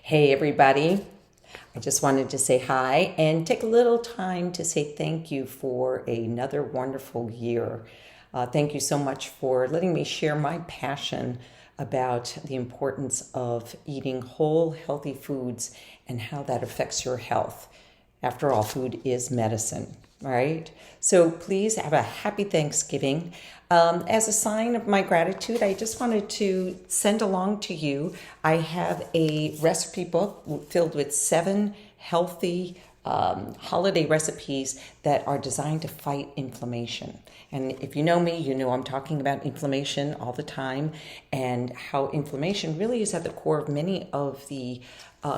Hey, everybody. I just wanted to say hi and take a little time to say thank you for another wonderful year. Thank you so much for letting me share my passion about the importance of eating whole, healthy foods and how that affects your health. After all, food is medicine, right? So please have a happy Thanksgiving. As a sign of my gratitude, I just wanted to send along to you. I have a recipe book filled with 7 healthy holiday recipes that are designed to fight inflammation. And if you know me, you know I'm talking about inflammation all the time and how inflammation really is at the core of many of the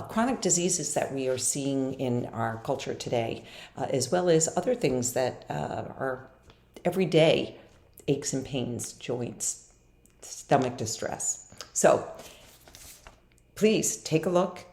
chronic diseases that we are seeing in our culture today, as well as other things that are everyday aches and pains, joints, stomach distress. So please take a look.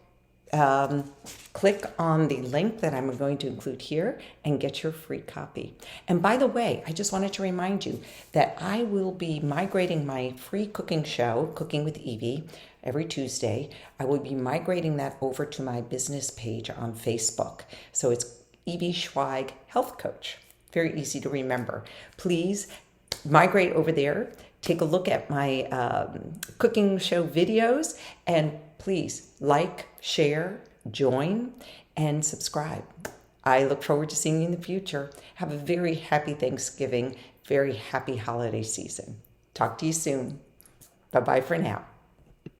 Click on the link that I'm going to include here and get your free copy. And by the way, I just wanted to remind you that I will be migrating my free cooking show, Cooking with Evey, every Tuesday. I will be migrating that over to my business page on Facebook. So it's Evey Schweig Health Coach. Very easy to remember. Please migrate over there. Take a look at my cooking show videos, and please like, share, join, and subscribe. I look forward to seeing you in the future. Have a very happy Thanksgiving, very happy holiday season. Talk to you soon. Bye-bye for now.